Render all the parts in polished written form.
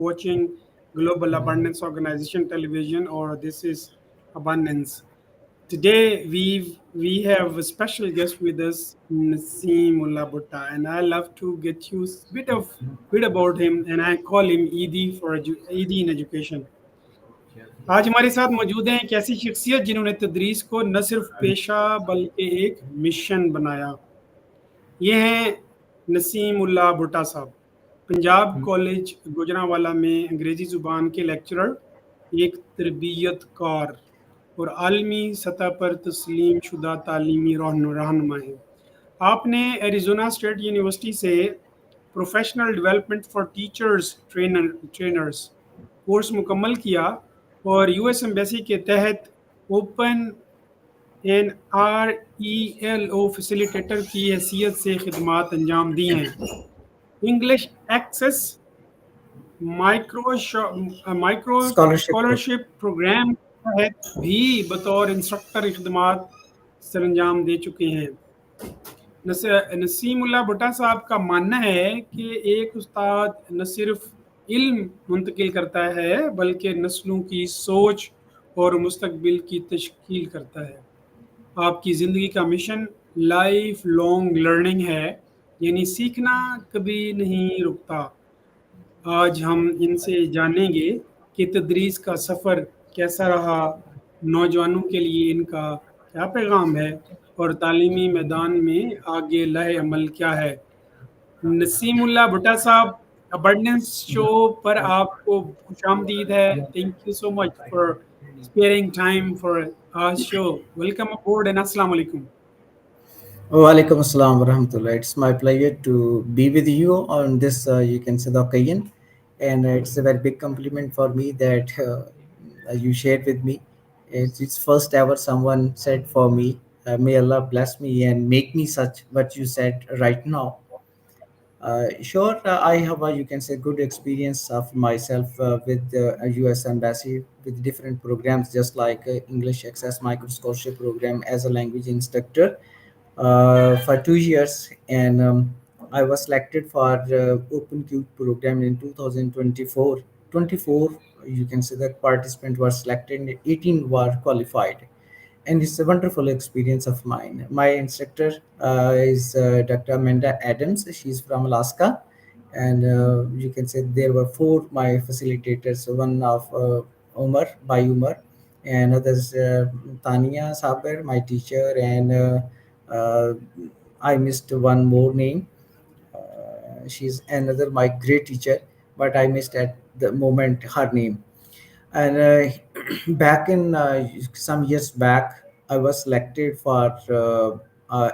watching Global Abundance Organization television, or this is Abundance. Today we have a special guest with us, Naseem Ullah Bhutta, and I love to get you bit about him, and I call him ED for ED in education. आज हमारे साथ मौजूद हैं एक ऐसी शख्सियत जिन्होंने तदरीस को न सिर्फ पेशा बल्कि एक मिशन बनाया। ये हैं नसीम उल्लाह भुट्टा साहब, पंजाब कॉलेज गुजरांवाला में अंग्रेज़ी ज़ुबान के लेक्चरर, एक तरबियत कार और आलमी सतह पर तस्लीम शुदा तालीमी रहनुमा हैं। आपने एरिज़ोना स्टेट यूनिवर्सिटी से professional development for teachers trainers course मुकम्मल किया और यूएस एम्बेसी के तहत ओपन RELO फैसिलिटेटर की हैसियत से खिदमात अंजाम दी हैं। English access micro Scholarship. Scholarship program के तहत भी बतौर इंस्ट्रक्टर खिदमात सरंजाम दे चुके हैं। नसीम उल्लाह भुट्टा साहब का मानना है कि एक उस्ताद न सिर्फ इल्म मुंतकिल करता है बल्कि नस्लों की सोच और मुस्तकबिल की तश्कील करता है। आपकी ज़िंदगी का मिशन लाइफ लॉन्ग लर्निंग है, यानी सीखना कभी नहीं रुकता। आज हम इनसे जानेंगे कि तदरीस का सफ़र कैसा रहा, नौजवानों के लिए इनका क्या पैगाम है और तालीमी मैदान में आगे लहे अमल क्या है। नसीम उल्लाह भुट्टा साहब, अबंडेंस शो पर आपको खुशामदीद है। Thank you so much for sparing time for our show. Welcome aboard and अस्सलाम वालेकुम। Walaikum assalam wa rahmatullah. It's my pleasure to be with you on this, you can say, the occasion. And it's a very big compliment for me that you shared with me. It's first ever someone said for me, may Allah bless me and make me such what you said right now. Sure, I have a, you can say, good experience of myself with a US embassy with different programs, just like English Access Micro Scholarship Program as a language instructor for 2 years, and I was selected for Open Q program in 2024. 24, you can say that participant were selected, and 18 were qualified, and it's a wonderful experience of mine. My instructor is Dr. Amanda Adams. She's from Alaska, and you can say there were four my facilitators. One of Umar by Umar, and others Tania Saber, my teacher, and uh, I missed one more name. She's another my great teacher, but I missed at the moment her name. And back in some years back, I was selected for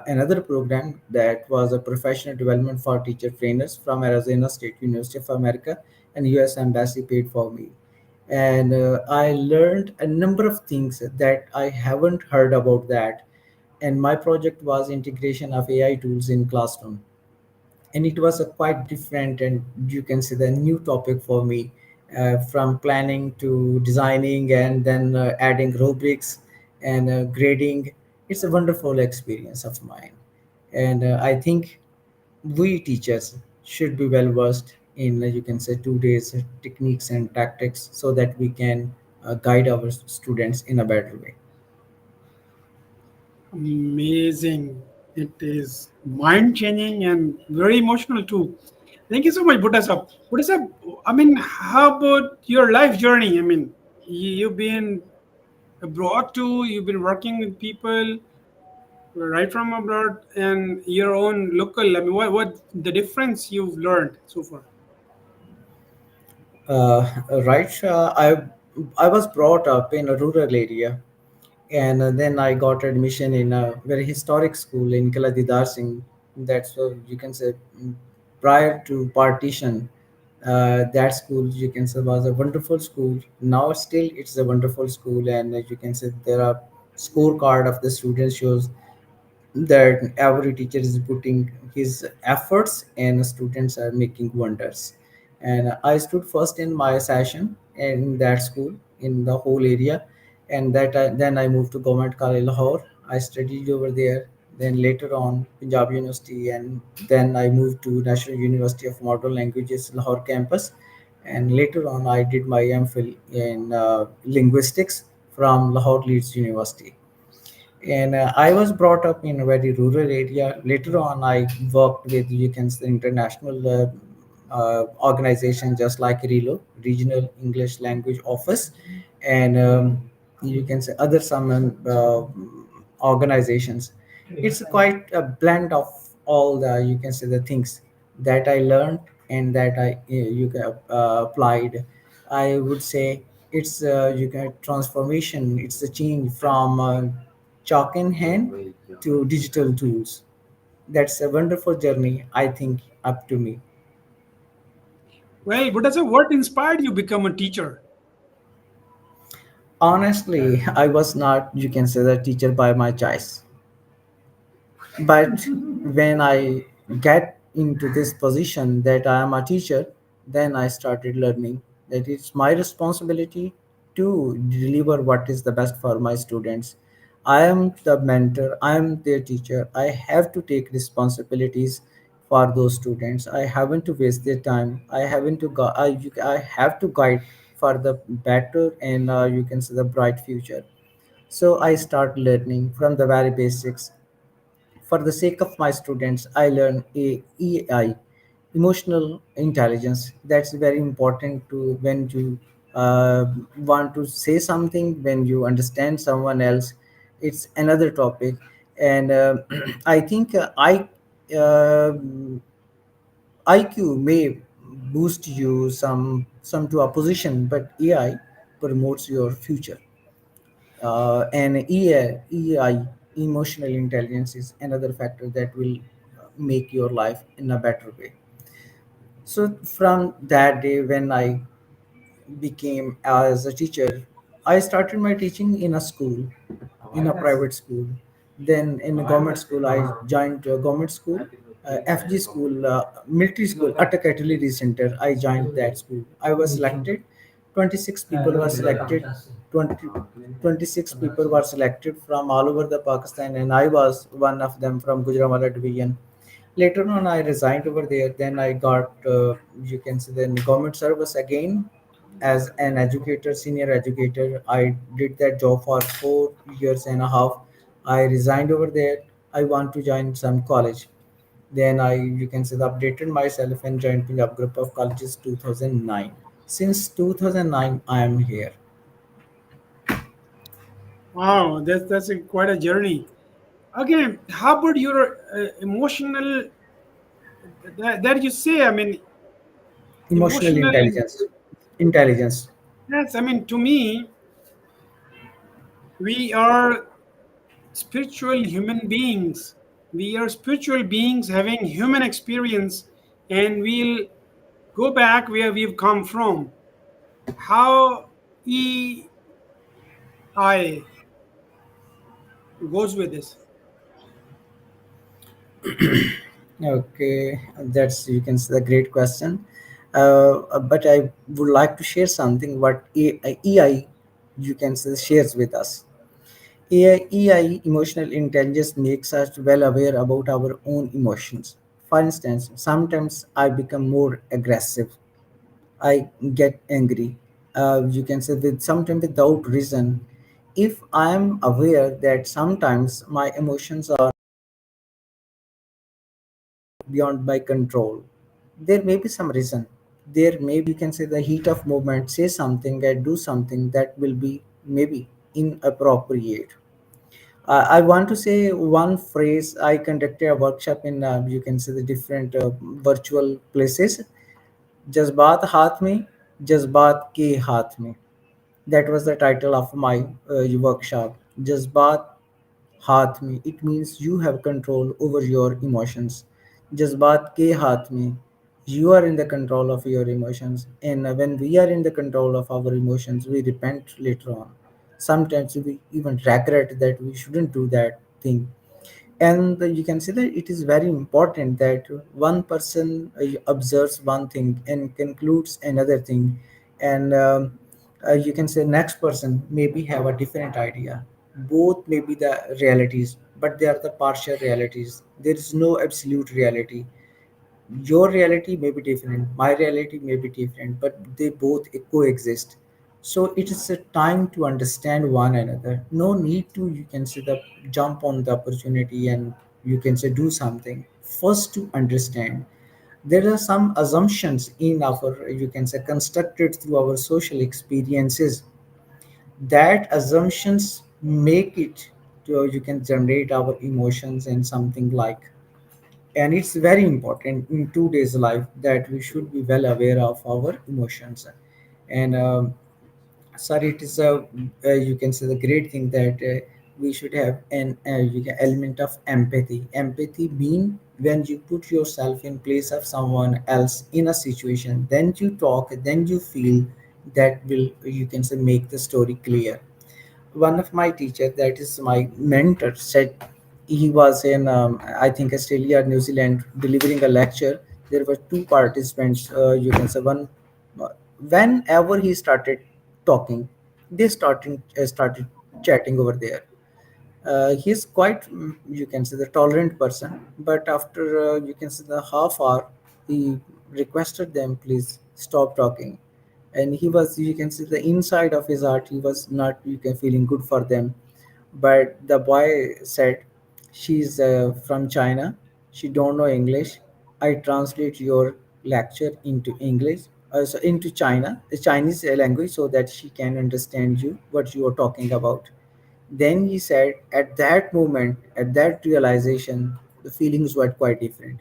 another program that was a professional development for teacher trainers from Arizona State University of America, and US Embassy paid for me. And I learned a number of things that I haven't heard about that. And my project was integration of AI tools in classroom, and it was a quite different and, you can say, the new topic for me, from planning to designing and then adding rubrics and grading. It's a wonderful experience of mine, and I think we teachers should be well versed in, you can say, today's techniques and tactics so that we can guide our students in a better way. Amazing. It is mind changing and very emotional too. Thank you so much, Bhutta Sahab. Bhutta Sahab, I mean, how about your life journey? I mean, you've been abroad too, you've been working with people right from abroad and your own local. I mean, what the difference you've learned so far? Right. I was brought up in a rural area, and then I got admission in a very historic school in Kaladidar Singh. That's, you can say, prior to partition, that school, you can say, was a wonderful school. Now still it's a wonderful school, and you can say there are scorecard of the students shows that every teacher is putting his efforts and students are making wonders. And I stood first in my session in that school in the whole area, and then I moved to Government College Lahore. I studied over there. Then later on Punjab University, and then I moved to National University of Modern Languages Lahore campus. and later on I did my MPhil in linguistics from Lahore Leeds University. And I was brought up in a very rural area. Later on, I worked with, you can say, international organization just like RELO, Regional English Language Office, and you can say other some organizations. It's quite a blend of all the, you can say, the things that I learned and that I you can applied. I would say it's you can transformation. It's a change from chalk in hand to digital tools. That's a wonderful journey, I think, up to me. Well, but as a what inspired you become a teacher? Honestly, I was not, you can say, the teacher by my choice. But when I get into this position that I am a teacher, then I started learning that it's my responsibility to deliver what is the best for my students. I am the mentor, I am their teacher, I have to take responsibilities for those students. I haven't to waste their time, I haven't to go, I have to guide for the better and you can say the bright future. So I start learning from the very basics. For the sake of my students, I learn EI, emotional intelligence. That's very important to when you want to say something, when you understand someone else. It's another topic, and I think uh, IQ may boost you some to a position, but AI promotes your future. And EI, emotional intelligence, is another factor that will make your life in a better way. So from that day when I became as a teacher, I started my teaching in a school, in a private school. Then in a government school, I joined a government school, FG school, military school, Attack Artillery Center. I joined that school. I was selected. 26 people were selected. 20, 26 people were selected from all over the Pakistan, and I was one of them from Gujranwala division. Later on, I resigned over there. Then I got, you can say, then government service again as an educator, senior educator. I did that job for 4 years and a half. I resigned over there. I want to join some college. Then I, you can say, updated myself and joined Punjab Group of Colleges 2009. Since 2009, I am here. Wow, that's quite a journey. Again, how about your emotional? That you say, I mean, Emotional emotional. intelligence. Intelligence. Yes, I mean, to me, we are spiritual human beings. We are spiritual beings having human experience, and we'll go back where we've come from. How EI goes with this? Okay, that's, you can say, a great question. But I would like to share something what EI, you can say, shares with us. EI, emotional intelligence, makes us well aware about our own emotions. For instance, sometimes I become more aggressive. I get angry. You can say with sometimes without reason. If I am aware that sometimes my emotions are beyond my control, there may be some reason. There may be, you can say, the heat of moment, say something and do something that will be maybe inappropriate. I want to say one phrase. I conducted a workshop in, you can say, the different virtual places. जज्बात हाथ में, जज्बात के हाथ में. That was the title of my workshop. Jazbat हाथ में. It means you have control over your emotions. जज्बात के हाथ में. You are in the control of your emotions. And when we are in the control of our emotions, we repent later on. Sometimes we even regret that we shouldn't do that thing. And you can see that it is very important that one person observes one thing and concludes another thing, and you can say next person maybe have a different idea. Both may be the realities, but they are the partial realities. There is no absolute reality. Your reality may be different, my reality may be different, but they both coexist. So it is a time to understand one another. No need to, you can say, the jump on the opportunity and you can say do something. First to understand. There are some assumptions in our, you can say, constructed through our social experiences. That assumptions make it to, you can generate our emotions and something like. And it's very important in today's life that we should be well aware of our emotions. And sorry, it is a, you can say, the great thing that we should have an element of empathy. Empathy mean when you put yourself in place of someone else in a situation, then you talk, then you feel. That will, you can say, make the story clear. One of my teacher, that is my mentor, said he was in, I think, Australia or New Zealand, delivering a lecture. There were two participants, you can say, one, uh, whenever he started talking, they started chatting over there. He's quite, you can say, the tolerant person, but after, you can say, the half hour, he requested them, please stop talking. And he was, you can see, the inside of his heart, he was not, you can, feeling good for them. But the boy said, she's from China, she don't know English, I translate your lecture into English, so into China, the Chinese language, so that she can understand you what you are talking about. Then he said, at that moment, at that realization, the feelings were quite different.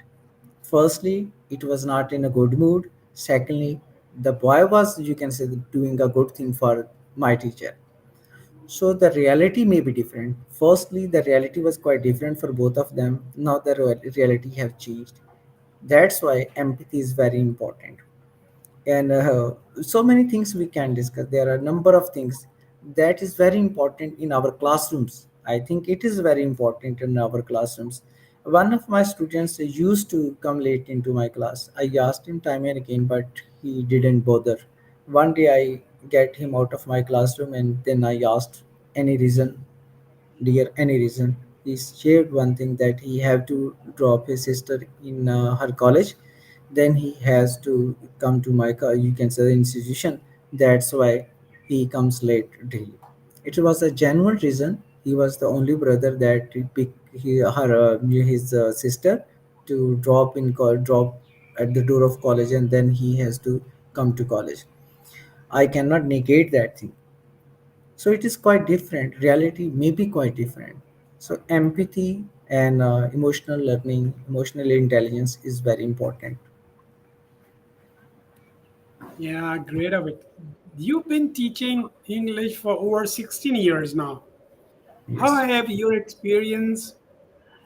Firstly, it was not in a good mood. Secondly, the boy was, you can say, doing a good thing for my teacher. So the reality may be different. Firstly, the reality was quite different for both of them. Now the reality have changed. That's why empathy is very important. And so many things we can discuss. There are a number of things that is very important in our classrooms. I think it is very important in our classrooms. One of my students used to come late into my class. I asked him time and again, but he didn't bother. One day I get him out of my classroom, and then I asked, any reason, dear, any reason? He shared one thing, that he have to drop his sister in her college, then he has to come to my you can say, the institution. That's why he comes late daily. It was a genuine reason. He was the only brother that he picked his sister to drop at the door of college, and then he has to come to college. I cannot negate that thing. So it is quite different. Reality may be quite different. So empathy and emotional learning, emotional intelligence is very important. Yeah, great of it. You've been teaching English for over 16 years now. How Yes. have your experience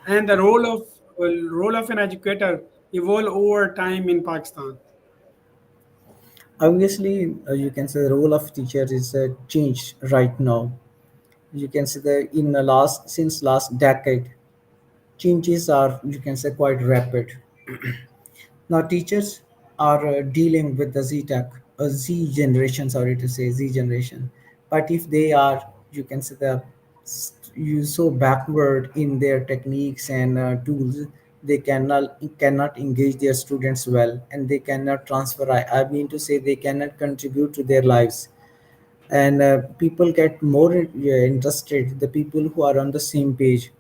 and the role of an educator evolved over time in Pakistan? Obviously, you can say the role of teacher is changed right now. You can say that in the last, since last decade, changes are, you can say, quite rapid. Now teachers are dealing with the Z tech, Z generation, sorry to say Z generation. But if they are, you can say, the you so backward in their techniques and tools, they cannot engage their students well, and they cannot transfer. I mean to say, they cannot contribute to their lives. And people get more interested, the people who are on the same page.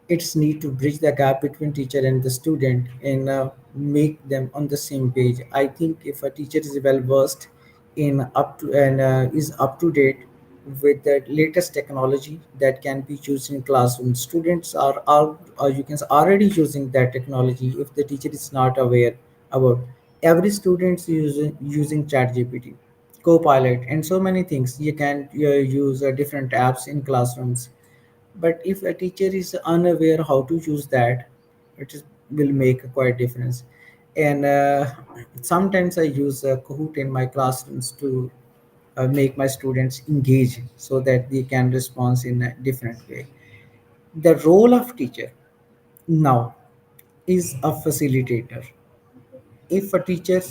It's need to bridge the gap between teacher and the student, and make them on the same page. I think if a teacher is well versed in up to and is up to date with the latest technology that can be used in classroom, students are you can say already using that technology. If the teacher is not aware about, every student is using chat gpt, Copilot, and so many things. You can use different apps in classrooms. But if a teacher is unaware how to use that, will make a quite difference. And sometimes I use Kahoot in my classrooms to make my students engage, so that they can respond in a different way. The role of teacher now is a facilitator. If a teacher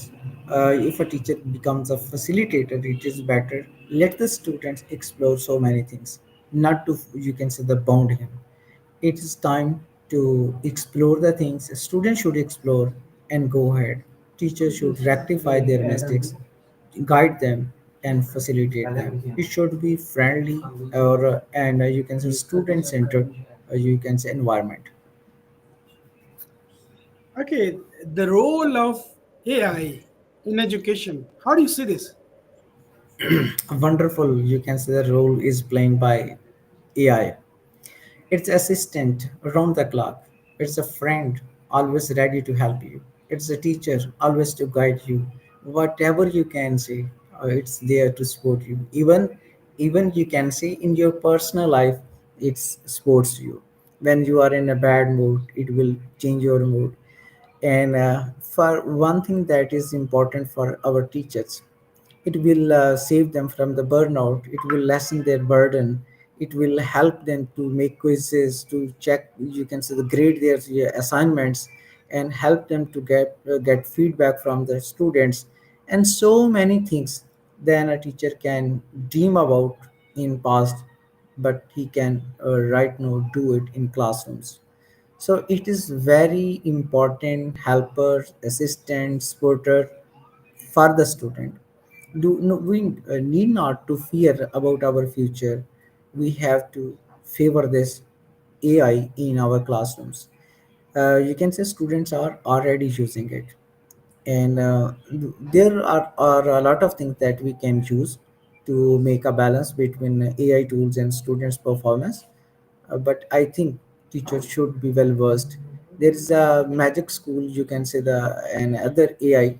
becomes a facilitator, it is better. Let the students explore so many things, not to, you can say, the bound him. It is time to explore the things a student should explore. and go ahead. Teachers should rectify their mistakes, guide them, and facilitate them. It should be friendly or and you can say student centered. You can say environment. Okay, the role of AI in education. How do you see this? Wonderful. You can say the role is played by AI. It's assistant around the clock. It's a friend always ready to help you. It's a teacher always to guide you. Whatever you can say, it's there to support you. Even you can say in your personal life, it supports you. When you are in a bad mood, it will change your mood. And for one thing that is important for our teachers, it will save them from the burnout. It will lessen their burden. It will help them to make quizzes, to check, you can say, the grade their assignments, and help them to get feedback from the students, and so many things than a teacher can dream about in past, but he can right now do it in classrooms. So it is very important helper, assistant, supporter for the student. Do no, we need not to fear about our future. We have to favor this AI in our classrooms. You can say students are already using it, and there are a lot of things that we can use to make a balance between AI tools and students' performance. But I think teachers should be well versed. There is a magic school, you can say, the and other AI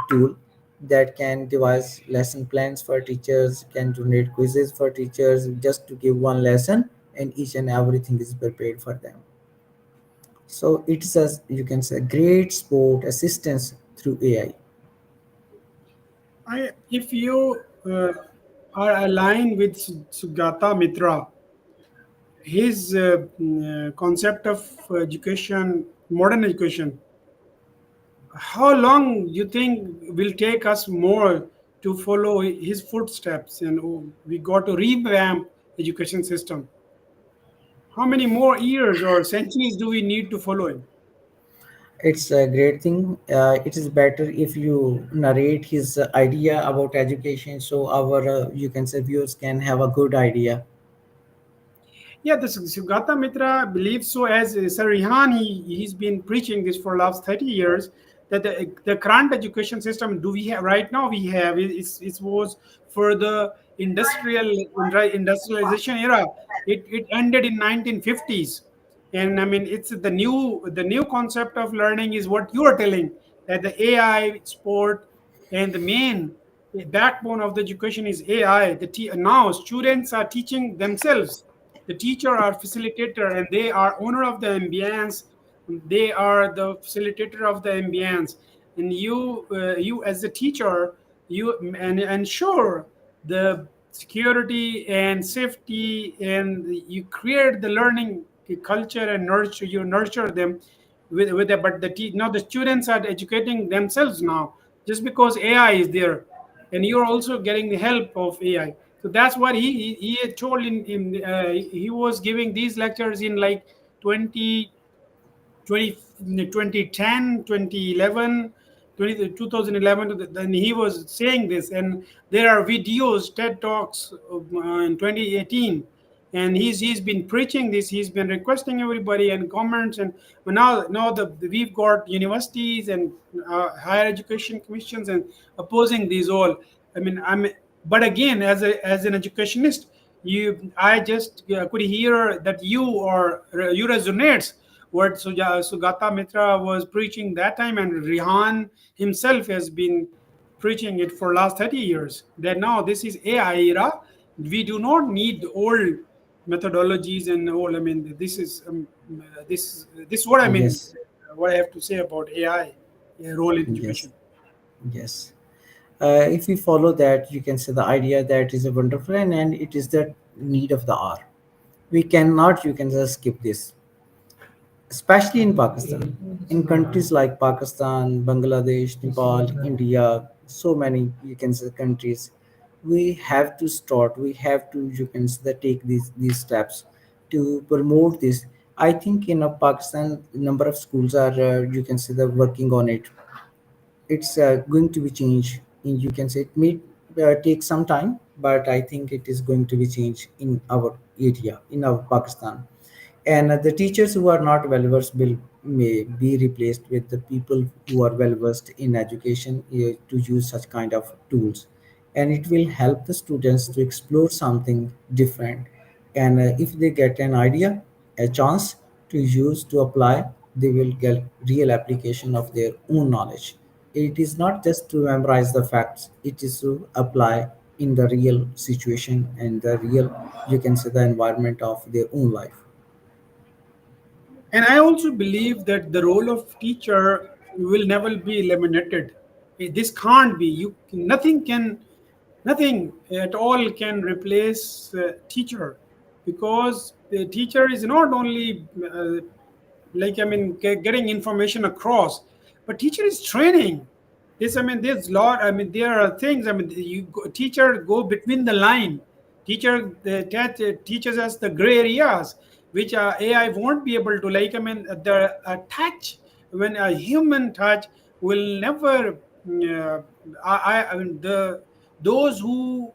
tool that can devise lesson plans for teachers, can generate quizzes for teachers just to give one lesson, and each and everything is prepared for them. So it's a, you can say, great sport assistance through AI. If you are aligned with Sugata Mitra, his concept of education, modern education, how long you think will take us more to follow his footsteps, and we got to revamp education system? How many more years or centuries do we need to follow him? It's a great thing. It is better if you narrate his idea about education, so our you can say viewers can have a good idea. Yeah, the Sugata Mitra believes so. As Sir Rihan, he's been preaching this for last 30 years, that the current education system do we have right now, we have it was for the industrialization era. It ended in 1950s, and I mean it's the new concept of learning is what you are telling, that the AI sport, and the main backbone of the education is AI. Now students are teaching themselves. The teacher are facilitator, and they are owner of the ambience. They are the facilitator of the ambience, and you as a teacher, you and ensure the security and safety, and you create the learning culture and nurture them with the, but now the students are educating themselves now, just because AI is there, and you're also getting the help of AI. So that's what he had told he was giving these lectures in like 20 20 2010 2011 20 2011. Then he was saying this, and there are videos, TED talks in 2018, and he's been preaching this. He's been requesting everybody and comments, and now we've got universities and higher education commissions and opposing these all. I mean, but again, as an educationist, I just could hear that you resonates what Sugata Mitra was preaching that time, and Rihan himself has been preaching it for last 30 years. That now this is AI era. We do not need old methodologies and all. I mean, this is what I mean. Yes, What I have to say about AI role in yes, education. yes. If we follow that, you can say the idea that is a wonderful, and it is the need of the hour. We cannot, you can just skip this, especially in Pakistan. In countries like Pakistan, Bangladesh, Nepal, India, so many, you can say, countries, we have to start. We have to, you can say, take these steps to promote this. I think in Pakistan, number of schools are you can say they're working on it. It's going to be changed. You can say it may take some time, but I think it is going to be changed in our area, in our Pakistan. And the teachers who are not well versed will may be replaced with the people who are well versed in education to use such kind of tools, and it will help the students to explore something different. And if they get an idea, a chance to use to apply, they will get real application of their own knowledge. It is not just to memorize the facts, it is to apply in the real situation and the real, you can say, the environment of their own life. And I also believe that the role of teacher will never be eliminated. This can't be. Nothing at all can replace teacher, because the teacher is not only getting information across, but teacher is training. This, there's lot. There are things. Teacher go between the line. Teacher teaches us the gray areas, which AI won't be able to. The touch, when a human touch will never. Uh, I mean the those who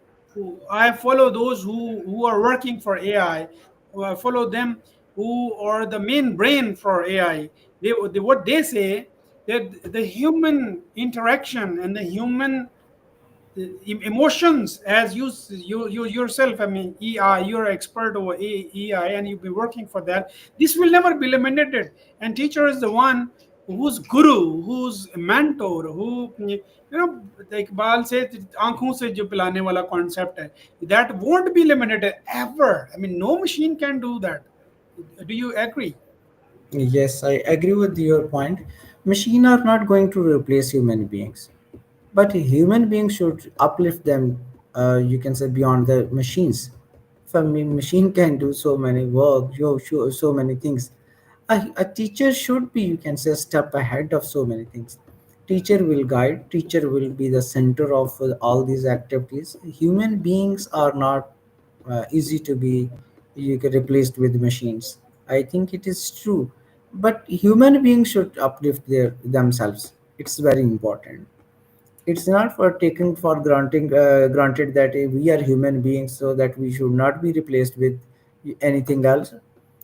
I follow, those who are working for AI, follow them, who are the main brain for AI. What they say, that the human interaction and the human emotions, as you yourself, EI, you're an expert over EI, and you've been working for that. This will never be eliminated, and teacher is the one who's guru, who's mentor, who like Iqbal says, आंखों से जो पिलाने वाला concept है, that won't be eliminated ever. No machine can do that. Do you agree? Yes, I agree with your point. Machine are not going to replace human beings, but human beings should uplift them. You can say beyond the machines. If a machine can do so many work, so many things. A teacher should be, you can say, a step ahead of so many things. Teacher will guide. Teacher will be the center of all these activities. Human beings are not easy to be you get replaced with machines. I think it is true, but human beings should uplift themselves. It's very important. It's not for taking for granted that we are human beings, so that we should not be replaced with anything else.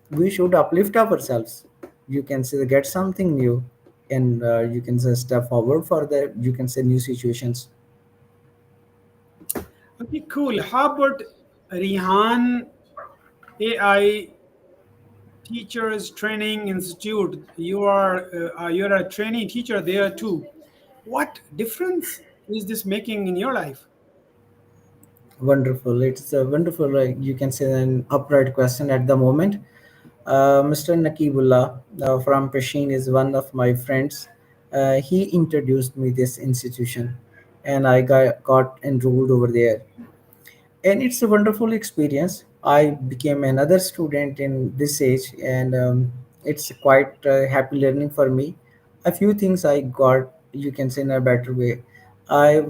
We should uplift ourselves. You can say get something new, and you can say step forward for the, you can say, new situations. Okay, cool. How about Rihan AI Teachers Training Institute? You're a training teacher there too. What difference is this making in your life? Wonderful. It's a wonderful, you can say, an upright question at the moment. Mr. Nakibullah from Peshin is one of my friends. He introduced me this institution, and I got enrolled over there, and it's a wonderful experience. I became another student in this age, and it's quite happy learning for me. A few things I got, you can say, in a better way. I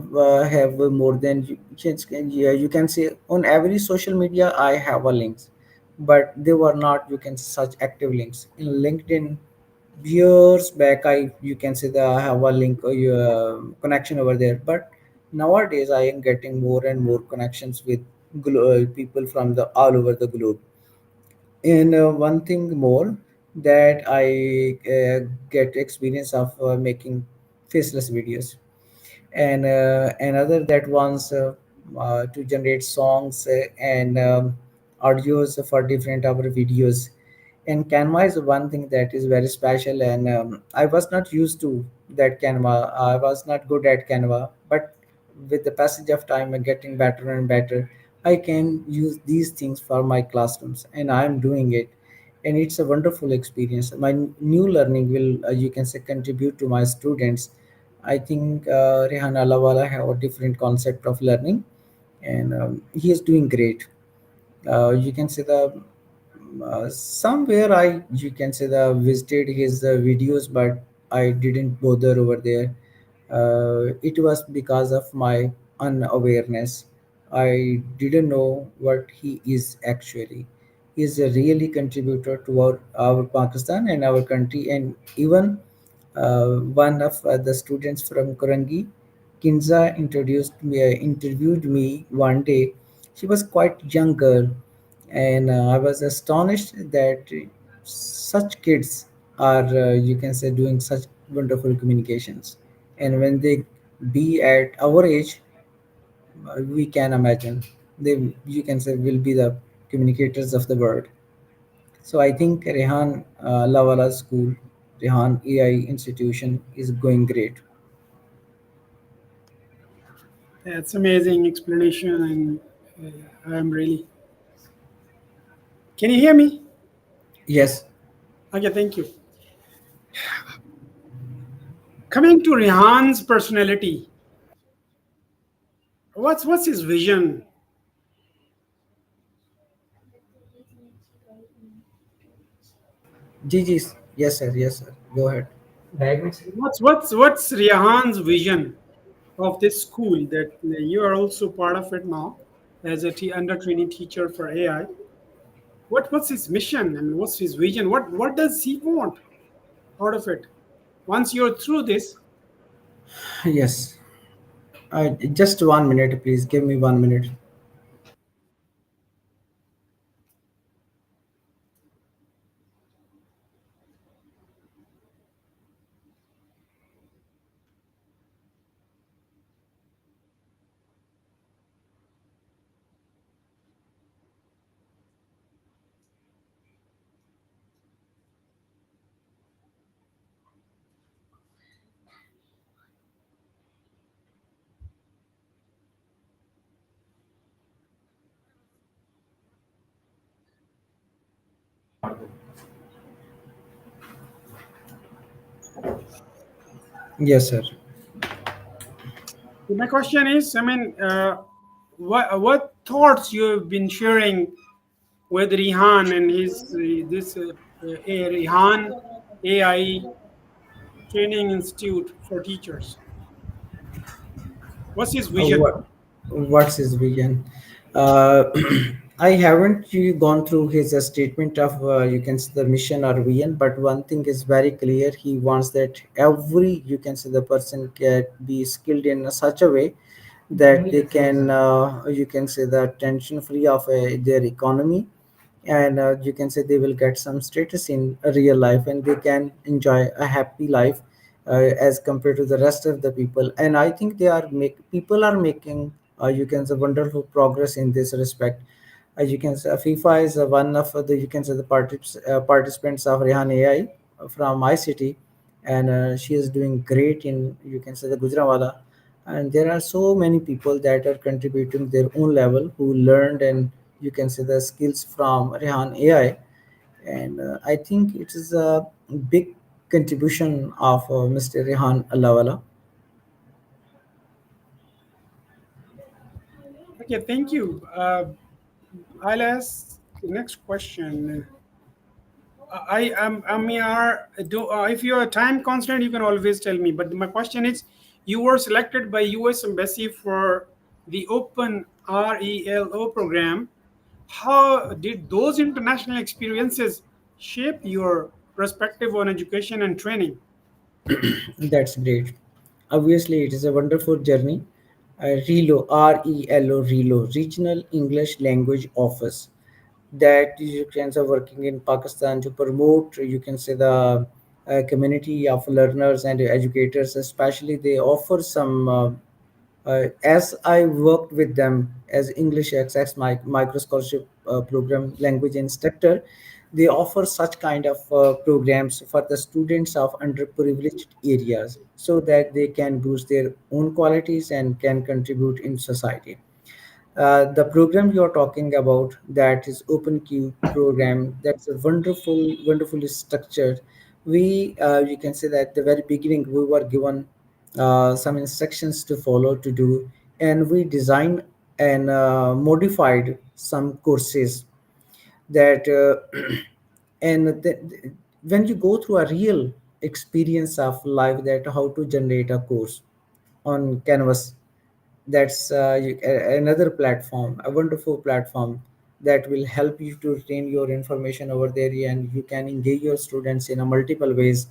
have more than yeah, you can say, on every social media I have a links, but they were not, you can say, such active links in LinkedIn. Years back, I, you can say, that I have a link or connection over there, but nowadays I am getting more and more connections with people from the all over the globe. And one thing more, that I get experience of making faceless videos, and another that wants to generate songs and audios for different our videos. And Canva is one thing that is very special, and I was not used to that Canva. I was not good at Canva, but with the passage of time and getting better and better, I can use these things for my classrooms, and I am doing it, and it's a wonderful experience. My new learning will, you can say, contribute to my students. I think Rehan Alawala have a different concept of learning, and he is doing great. You can say the somewhere I, you can say, the visited his videos, but I didn't bother over there. It was because of my unawareness. I didn't know what he is actually. is a really contributor to our Pakistan and our country. And even one of the students from Korangi, Kinza, interviewed me one day. She was quite young girl, and I was astonished that such kids are, you can say, doing such wonderful communications. And when they be at our age, we can imagine they, you can say, will be the communicators of the world. So I think Rehan Lawala School, Rehan AI institution is going great. That's amazing explanation, and I'm really. Can you hear me? Yes. Okay, thank you. Coming to Rehan's personality, what's his vision? GG's. Yes, sir. Yes, sir. Go ahead. What's Rehan's vision of this school that you are also part of it now as a under training teacher for AI? What's his mission and what's his vision? What does he want out of it? Once you're through this, Yes. Just 1 minute, please. Give me 1 minute. Yes, sir. my question is, I mean, what thoughts you've been sharing with Rihan and his this Rihan AI Training Institute for Teachers? What's his vision? What's his vision? Uh, I haven't really gone through his statement of, you can say, the mission or vision, but one thing is very clear. He wants that every, you can say, the person can be skilled in such a way that they can, you can say, the tension free of their economy, and you can say they will get some status in a real life and they can enjoy a happy life as compared to the rest of the people. And I think they are make people are making, you can say, wonderful progress in this respect. You can say FIFA is one of the, you can say, the participants of Rehan AI from my city, and she is doing great in, you can say, the Gujranwala. And there are so many people that are contributing their own level who learned, and you can say, the skills from Rehan AI. And I think it is a big contribution of Mr. Rehan Allawala. Okay, thank you. I'll ask the next question. I mean, if you're a time constant, you can always tell me. But my question is, you were selected by U.S. Embassy for the Open RELO program. How did those international experiences shape your perspective on education and training? That's great. Obviously, it is a wonderful journey. RELO, RELO, RELO, Regional English Language Office, that you can say working in Pakistan to promote, you can say, the community of learners and educators. Especially, they offer some. As I worked with them as English Access micro scholarship program language instructor, they offer such kind of programs for the students of underprivileged areas so that they can boost their own qualities and can contribute in society. The program you're talking about, that is OpenQ program, that's a wonderfully structured. We, you can say that at the very beginning we were given some instructions to follow to do, and we designed and modified some courses that and when you go through a real experience of life, that how to generate a course on Canvas, that's another platform, a wonderful platform. that will help you to retain your information over there, and you can engage your students in a multiple ways.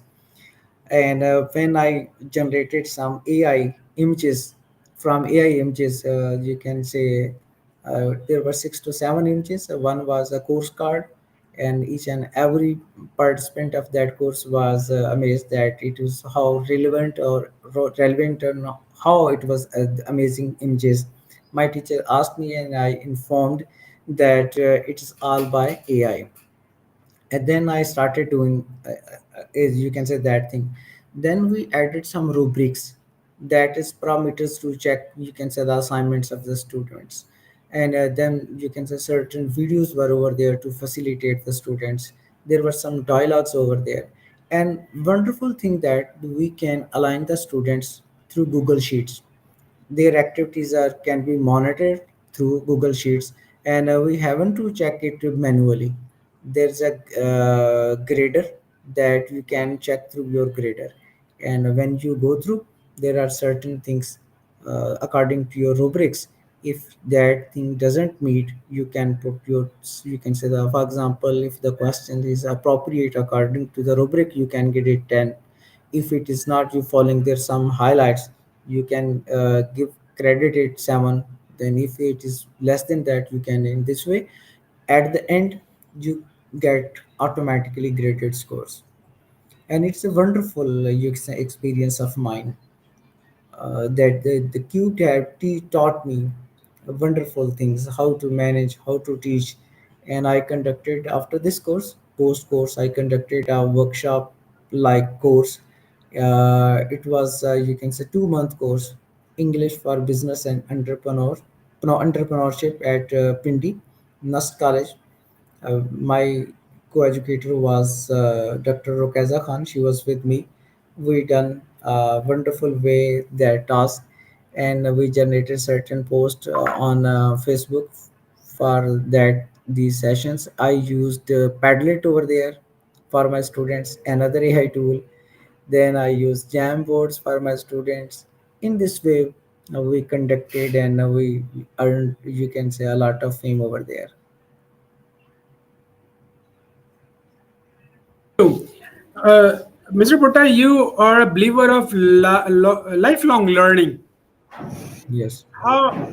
And when I generated some AI images, from AI images, you can say there were 6 to 7 images. One was a course card, and each and every participant of that course was amazed that it is how relevant or relevant or not, how it was amazing images. My teacher asked me, and I informed that it is all by AI. And then I started doing is you can say that thing. Then we added some rubrics, that is parameters to check, you can say, the assignments of the students. And then you can say certain videos were over there to facilitate the students. There were some dialogues over there, and wonderful thing that we can align the students through Google Sheets. Their activities are can be monitored through Google Sheets, and we haven't to check it manually. There's a grader that you can check through your grader, and when you go through, there are certain things according to your rubrics. If that thing doesn't meet, you can put your, you can say, the for example, if the question is appropriate according to the rubric, you can get it 10. If it is not, you following there some highlights, you can give credit it 7. Then if it is less than that, you can, in this way, at the end, you get automatically graded scores. And it's a wonderful experience of mine, that the QT taught me wonderful things, how to manage, how to teach. And I conducted, after this course, post course, I conducted a workshop like course. It was, you can say, 2 month course, English for business and entrepreneurship at Pindi, Nust College. My co-educator was Dr. Rokeza Khan. She was with me. We done a wonderful way their task, and we generated certain posts on Facebook for that these sessions. I used Padlet over there for my students, another AI tool. Then I used Jamboards for my students. In this way, we conducted, and we earned, you can say, a lot of fame over there. So, Mr. Bhutta, you are a believer of lifelong learning. Yes. How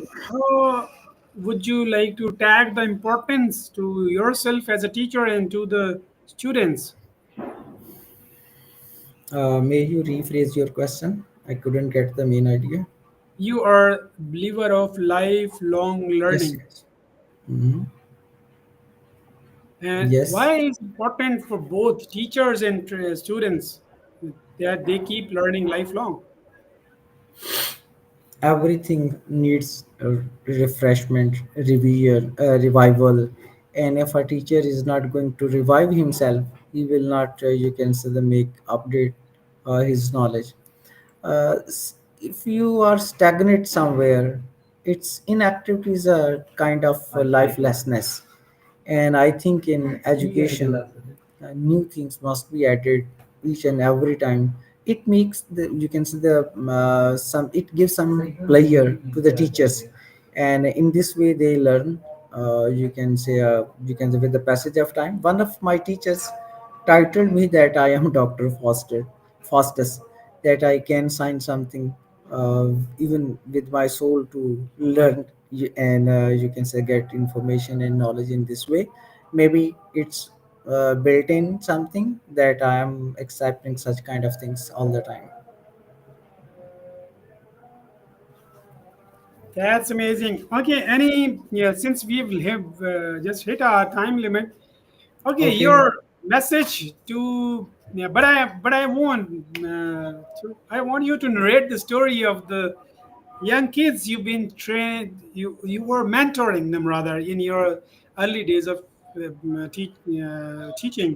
would you like to tag the importance to yourself as a teacher and to the students? May you rephrase your question? I couldn't get the main idea. You are a believer of lifelong Yes, learning, yes. Hmm. and Yes, why is important for both teachers and students that they keep learning lifelong? everything needs refreshment, revival. And if a teacher is not going to revive himself, he will not, you can say, the make update his knowledge. If you are stagnant somewhere, its inactivity is a kind of lifelessness. And I think in education, new things must be added each and every time. It makes the, you can see, the some, it gives some pleasure to the teachers, and in this way they learn. You can say, with the passage of time, one of my teachers titled me that I am Dr. Faustus, that I can sign something, even with my soul, to learn, and you can say, get information and knowledge in this way. Maybe it's built in something that I am accepting such kind of things all the time. That's amazing. Okay, any, yeah, since we have just hit our time limit. Okay, Okay. your message to, yeah, but I want I want you to narrate the story of the young kids you've been trained, you were mentoring them rather in your early days of teaching.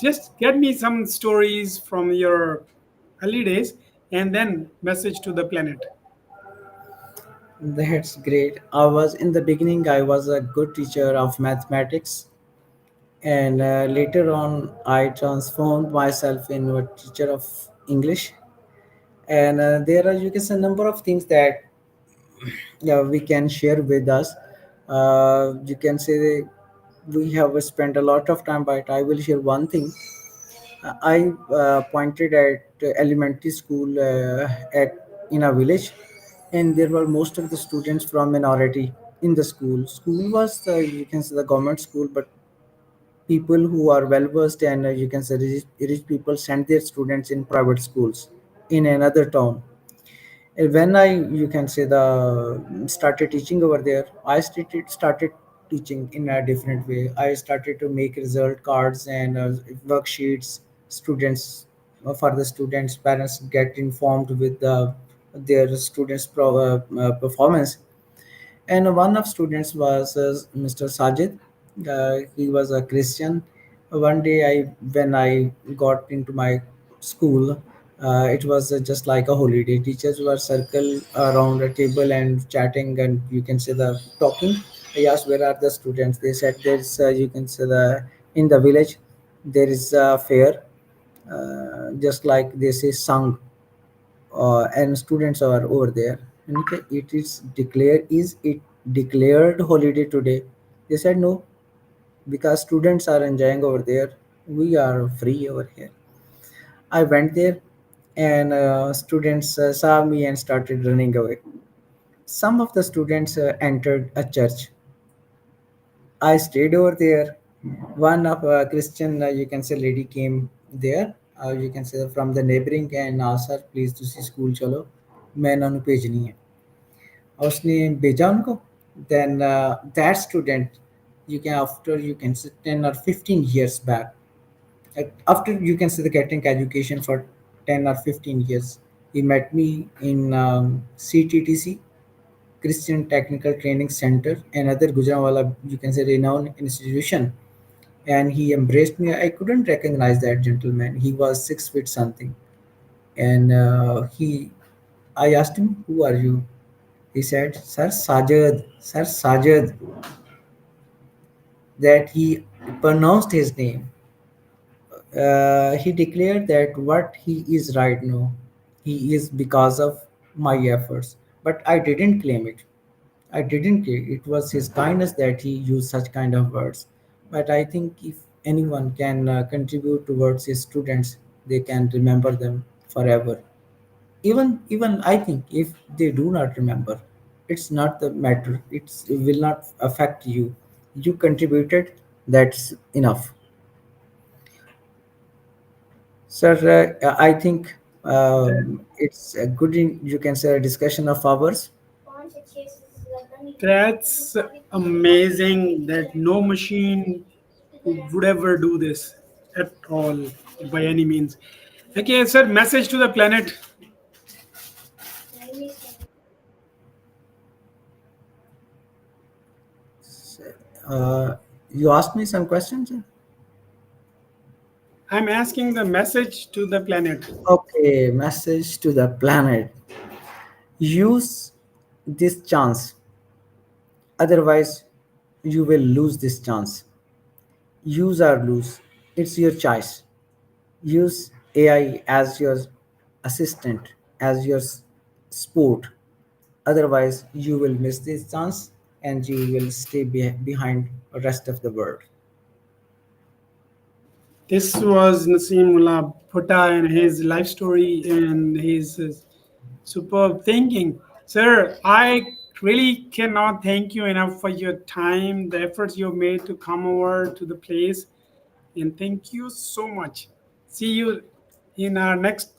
Just get me some stories from your early days and then message to the planet. That's great. I was, in the beginning, I was a good teacher of mathematics, and later on, I transformed myself into a teacher of English. And there are, you can say, a number of things that, yeah, we can share with us. You can say we have spent a lot of time, but I will share one thing. I pointed at elementary school at in a village, and there were most of the students from minority in the school. School was you can say the government school, but people who are well versed and you can say rich people send their students in private schools in another town. And when I you can say the started teaching over there, I started teaching in a different way. I started to make result cards and worksheets. Students For the students, parents get informed with their students performance. And one of students was Mr. Sajid. He was a Christian. One day, when I got into my school, it was just like a holiday. Teachers were circled around a table and chatting, and you can say the talking. I asked, "Where are the students?" They said, "There's you can say the in the village there is a fair, just like they say sung, and students are over there." And okay, is it declared holiday today? They said no, because students are enjoying over there, we are free over here. I went there, and students saw me and started running away. Some of the students entered a church. I stayed over there. One of Christian, you can say, lady came there. You can say from the neighboring and asked her, please to see school chalo. मैं ना उन्हें भेजनी है. उसने भेजा उनको. Then that student, you can after you can say 10 or 15 years back, after you can say the getting education for 10 or 15 years, he met me in CTTC, Christian Technical Training Center, another Gujranwala, you can say renowned institution, and he embraced me. I couldn't recognize that gentleman. He was 6 feet something, and I asked him, "Who are you?" He said, "Sir Sajad, Sir Sajad." That he pronounced his name. He declared that what he is right now, he is because of my efforts. But I didn't claim it. I didn't claim it was his kindness that he used such kind of words. But I think if anyone can contribute towards his students, they can remember them forever. Even I think if they do not remember, it's not the matter. It will not affect you. You contributed. That's enough. Sir, I think it's a good, you can say, a discussion of ours. That's amazing that no machine would ever do this at all by any means. Okay, sir, message to the planet. Uh, you asked me some questions. Sir? I'm asking the message to the planet. Okay, message to the planet. Use this chance, otherwise, you will lose this chance. Use or lose, it's your choice. Use AI as your assistant, as your sport. Otherwise, you will miss this chance and you will stay behind the rest of the world. This was Naseem Ullah Bhutta and his life story and his superb thinking. Sir, I really cannot thank you enough for your time, the efforts you've made to come over to the place, and thank you so much. See you in our next